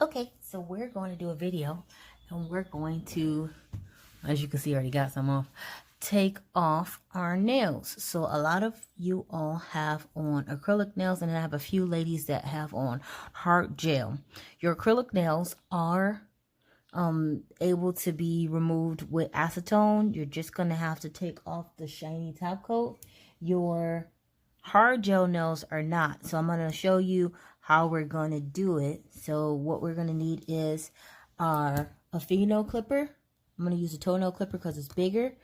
Okay, so we're going to do a video and we're going to, as you can see, I already got some off, take off our nails. So a lot of you all have on acrylic nails, and I have a few ladies that have on hard gel. Your acrylic nails are able to be removed with acetone. You're just going to have to take off the shiny top coat. Your hard gel nails are not. So I'm going to show you how we're going to do it. So what we're going to need is a fingernail clipper. I'm going to use a toenail clipper because it's bigger.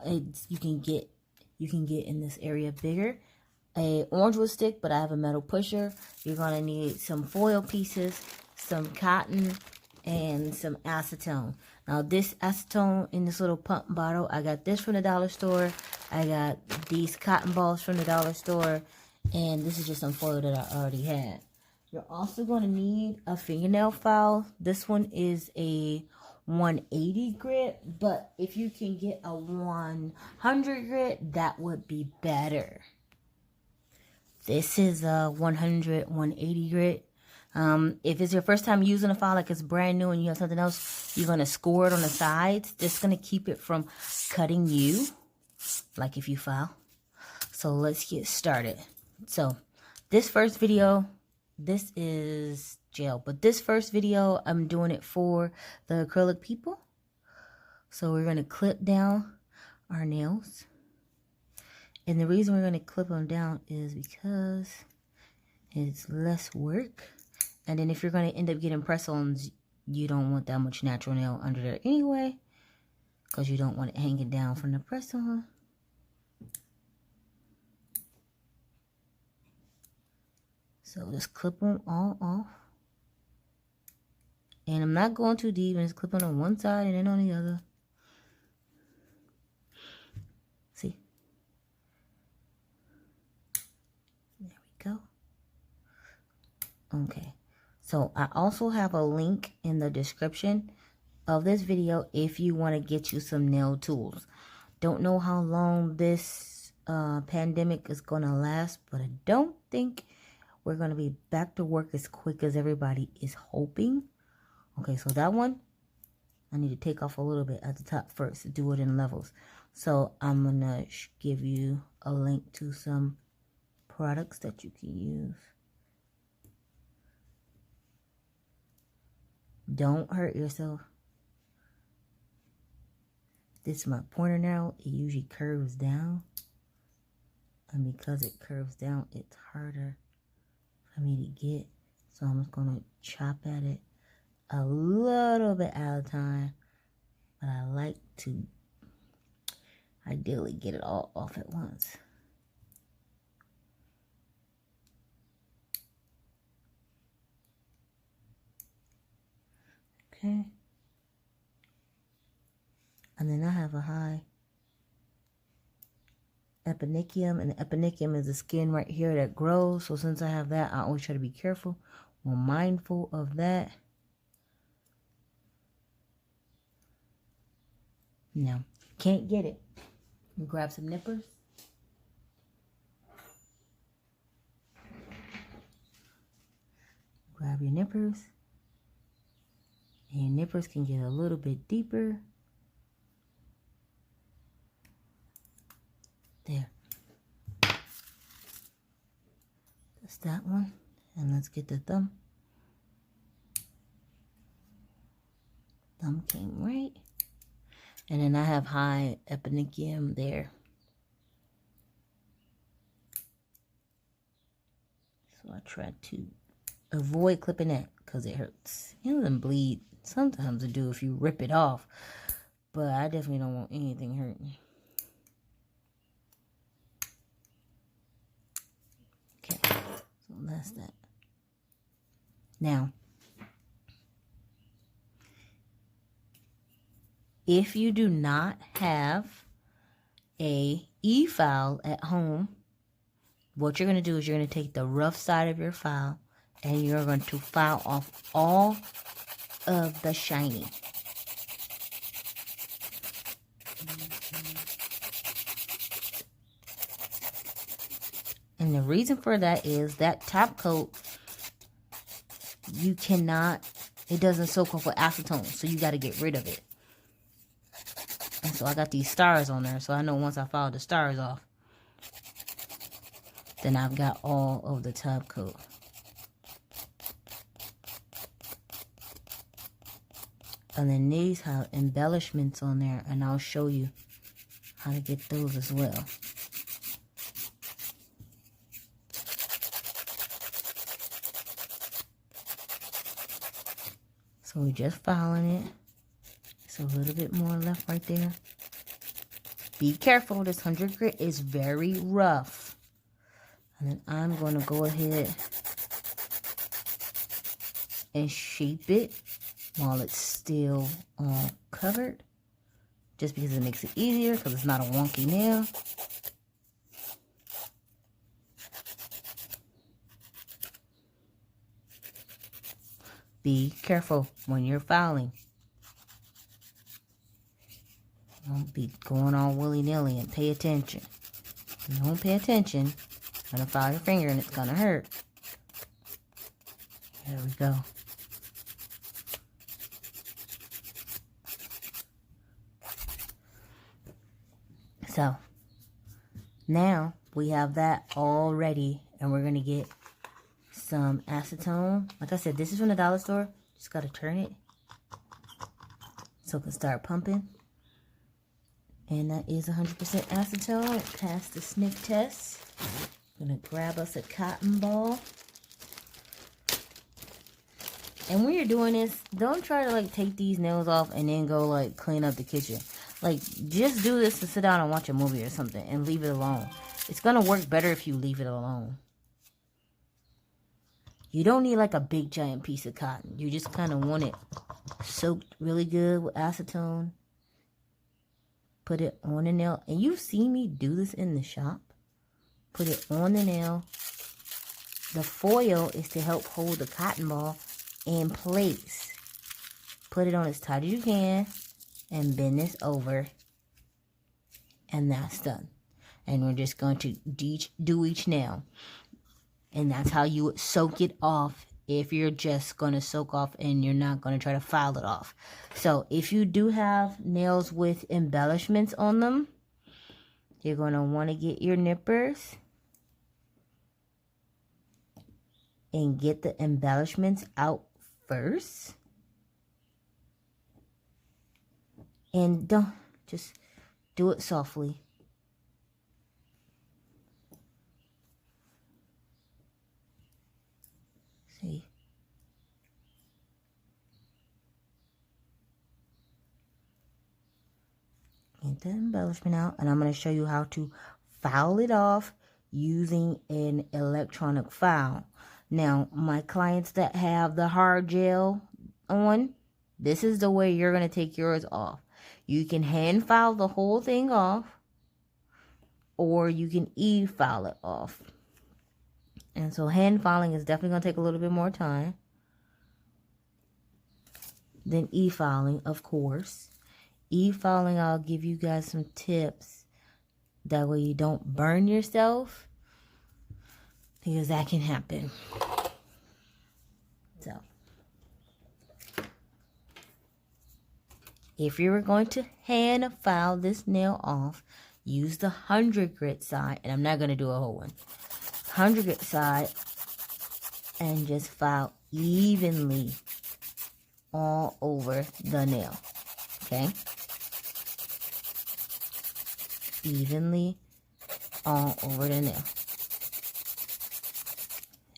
You can get in this area bigger. A orange wood stick, but I have a metal pusher. You're going to need some foil pieces, some cotton, and some acetone. Now this acetone in this little pump bottle, I got this from the dollar store. I got these cotton balls from the dollar store, and this is just some foil that I already had. You're also going to need a fingernail file. This one is a 180 grit, but if you can get a 100 grit, that would be better. This is a 180 grit. If it's your first time using a file, like it's brand new and you have something else, you're going to score it on the sides. This is going to keep it from cutting you, like if you file. So let's get started. So this first video, this is gel, but this first video, I'm doing it for the acrylic people. So we're going to clip down our nails. And the reason we're going to clip them down is because it's less work. And then if you're going to end up getting press-ons, you don't want that much natural nail under there anyway, because you don't want it hanging down from the press-on. So just clip them all off. And I'm not going too deep, and just clipping on one side and then on the other. See? There we go. Okay. So I also have a link in the description of this video if you want to get you some nail tools. Don't know how long this pandemic is going to last, but I don't think we're going to be back to work as quick as everybody is hoping. Okay, so that one, I need to take off a little bit at the top first to do it in levels. So I'm going to give you a link to some products that you can use. Don't hurt yourself. This is my pointer nail. It usually curves down. And because it curves down, it's harder for me to get. So I'm just going to chop at it a little bit at a time. But I like to ideally get it all off at once. Okay. And then I have a high eponychium, and the eponychium is the skin right here that grows. So since I have that, I always try to be careful or mindful of that. Now, can't get it. You grab some nippers. Grab your nippers. And your nippers can get a little bit deeper. There. That's that one. And let's get the thumb. Thumb came right. And then I have high eponychium there. So I try to avoid clipping that because it hurts. It doesn't bleed. Sometimes it do if you rip it off. But I definitely don't want anything hurting. Okay, so that's that. Now, if you do not have a e-file at home, what you're going to do is you're going to take the rough side of your file and you're going to file off all of the shiny. And the reason for that is that top coat, you cannot it doesn't soak off with acetone, so you got to get rid of it. And so I got these stars on there, so I know once I file the stars off, then I've got all of the top coat. And then these have embellishments on there, and I'll show you how to get those as well. So we're just filing it. It's a little bit more left right there. Be careful, this 100 grit is very rough. And then I'm going to go ahead and shape it while it's still covered. Just because it makes it easier, because it's not a wonky nail. Be careful when you're filing. Don't be going all willy-nilly, and pay attention. If you don't pay attention, you're going to file your finger and it's going to hurt. There we go. So, now we have that all ready, and we're going to get some acetone. Like I said, this is from the dollar store. Just got to turn it so it can start pumping. And that is 100% acetone. It passed the sniff test. I'm going to grab us a cotton ball. And when you're doing this, don't try to like take these nails off and then go like clean up the kitchen. Like, just do this to sit down and watch a movie or something and leave it alone. It's going to work better if you leave it alone. You don't need like a big giant piece of cotton. You just kind of want it soaked really good with acetone. Put it on the nail. And you've seen me do this in the shop. Put it on the nail. The foil is to help hold the cotton ball in place. Put it on as tight as you can. And bend this over. And that's done. And we're just going to do each nail. And that's how you would soak it off if you're just going to soak off and you're not going to try to file it off. So if you do have nails with embellishments on them, you're going to want to get your nippers and get the embellishments out first. And don't, just do it softly. See? Get the embellishment out, and I'm going to show you how to file it off using an electronic file. Now, my clients that have the hard gel on, this is the way you're going to take yours off. You can hand file the whole thing off, or you can e-file it off. And so hand filing is definitely going to take a little bit more time than e-filing, of course. E-filing, I'll give you guys some tips. That way you don't burn yourself, because that can happen. So, if you were going to hand file this nail off, use the 100 grit side, and I'm not going to do a whole one. 100 grit side, and just file evenly all over the nail. Okay? Evenly all over the nail.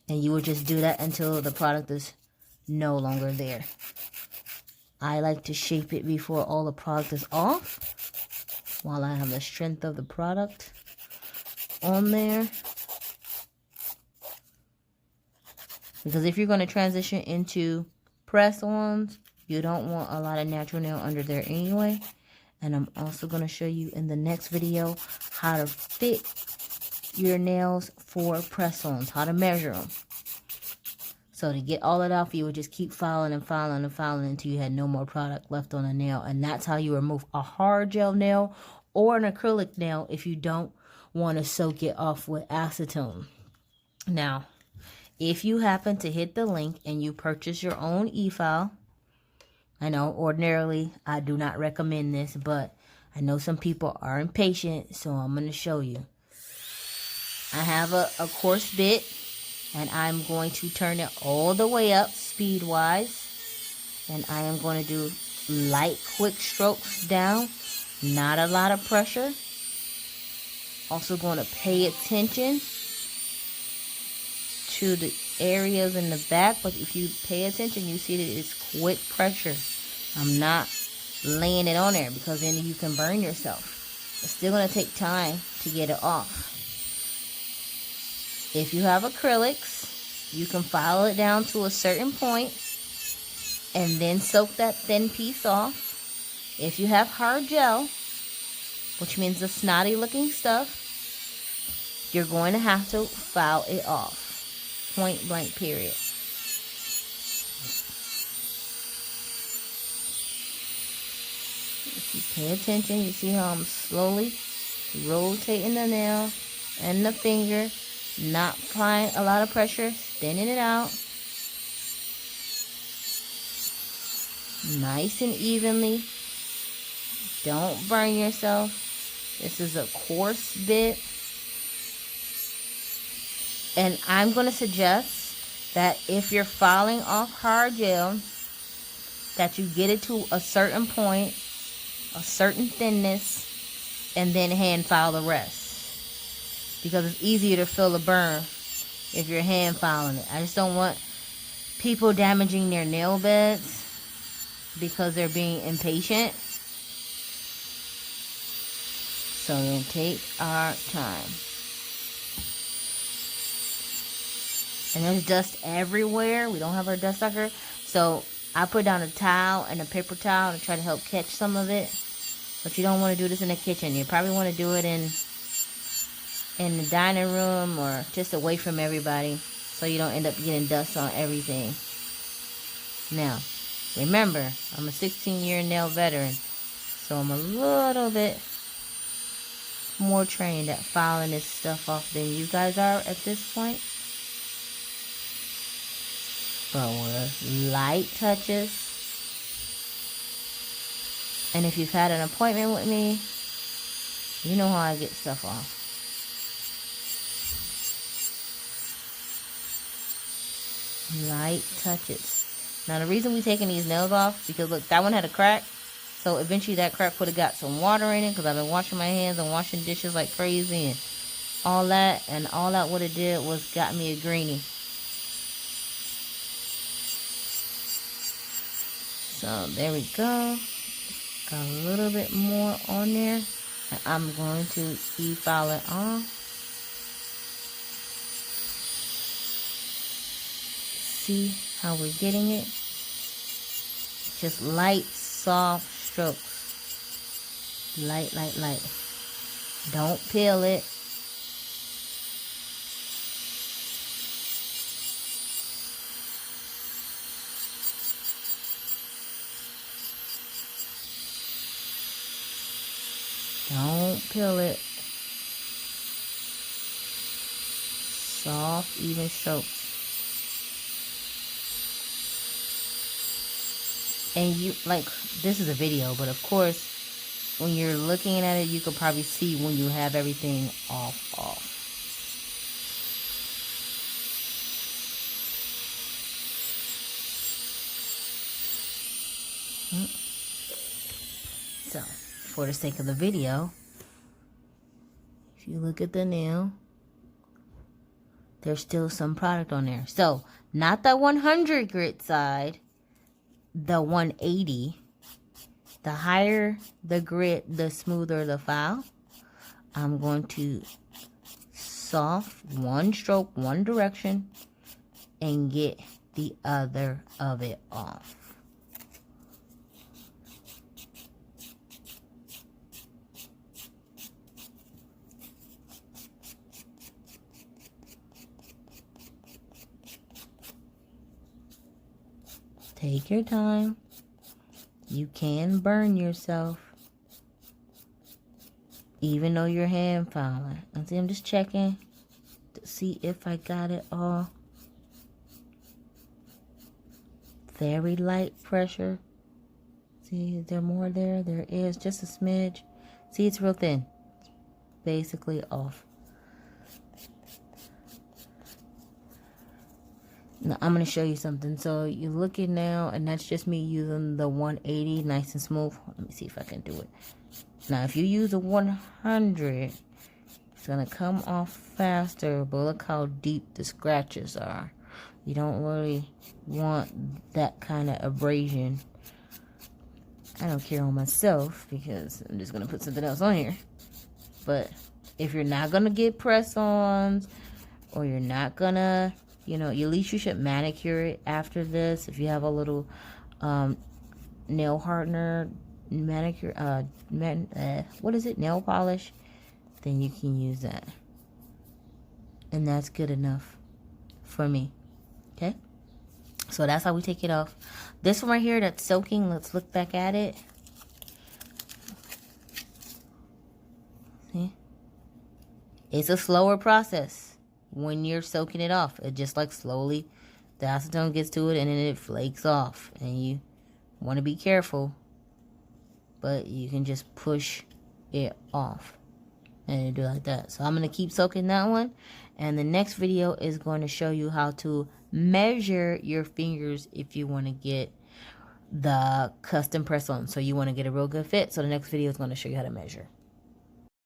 And you will just do that until the product is no longer there. I like to shape it before all the product is off, while I have the strength of the product on there. Because if you're going to transition into press-ons, you don't want a lot of natural nail under there anyway. And I'm also going to show you in the next video how to fit your nails for press-ons, how to measure them. So to get all that off, you would just keep filing and filing and filing until you had no more product left on the nail. And that's how you remove a hard gel nail or an acrylic nail if you don't want to soak it off with acetone. Now, if you happen to hit the link and you purchase your own e-file, I know ordinarily I do not recommend this, but I know some people are impatient, so I'm going to show you. I have a coarse bit, and I'm going to turn it all the way up speed-wise, and I am going to do light, quick strokes down, not a lot of pressure. Also going to pay attention to the areas in the back, but if you pay attention, you see that it's quick pressure. I'm not laying it on there because then you can burn yourself. It's still going to take time to get it off. If you have acrylics, you can file it down to a certain point and then soak that thin piece off. If you have hard gel, which means the snotty looking stuff, you're going to have to file it off. Point blank, period. If you pay attention, you see how I'm slowly rotating the nail and the finger, not applying a lot of pressure, thinning it out. Nice and evenly. Don't burn yourself. This is a coarse bit. And I'm going to suggest that if you're filing off hard gel, that you get it to a certain point, a certain thinness, and then hand file the rest. Because it's easier to feel a burn if you're hand filing it. I just don't want people damaging their nail beds because they're being impatient. So we'll take our time. And there's dust everywhere. We don't have our dust sucker. So I put down a towel and a paper towel to try to help catch some of it. But you don't want to do this in the kitchen. You probably want to do it in the dining room or just away from everybody, so you don't end up getting dust on everything. Now, remember, I'm a 16-year nail veteran, so I'm a little bit more trained at filing this stuff off than you guys are at this point. But with light touches, and if you've had an appointment with me, you know how I get stuff off. Light touches. Now the reason we're taking these nails off, because look, that one had a crack, so eventually that crack would have got some water in it, because I've been washing my hands and washing dishes like crazy and all that, and all that would have did was got me a greenie. So there we go. Got a little bit more on there, and I'm going to e-file it off. See how we're getting it? Just light, soft strokes. Light, light, light. Don't peel it. Don't peel it. Soft, even strokes. And you, like, this is a video, but of course, when you're looking at it, you can probably see when you have everything off. So, for the sake of the video, if you look at the nail, there's still some product on there. So, not the 100 grit side, the 180. The higher the grit, the smoother the file. I'm going to soft one stroke, one direction, and get the other of it off. Take your time. You can burn yourself, even though you're hand filing. And see, I'm just checking to see if I got it all. very light pressure. See, is there more there? There is just a smidge. See, it's real thin. It's basically off. Now, I'm going to show you something. So, you're looking now, and that's just me using the 180, nice and smooth. Let me see if I can do it. Now, if you use a 100, it's going to come off faster, but look how deep the scratches are. You don't really want that kind of abrasion. I don't care on myself because I'm just going to put something else on here. But if you're not going to get press-ons, or you're not going to, you know, at least you should manicure it after this. If you have a little nail hardener, manicure, what is it, nail polish, then you can use that. And that's good enough for me. Okay? So that's how we take it off. This one right here that's soaking, let's look back at it. See? It's a slower process when you're soaking it off. It just like slowly, the acetone gets to it and then it flakes off. And you want to be careful, but you can just push it off. And you do like that. So I'm going to keep soaking that one. And the next video is going to show you how to measure your fingers if you want to get the custom press on. So you want to get a real good fit. So the next video is going to show you how to measure.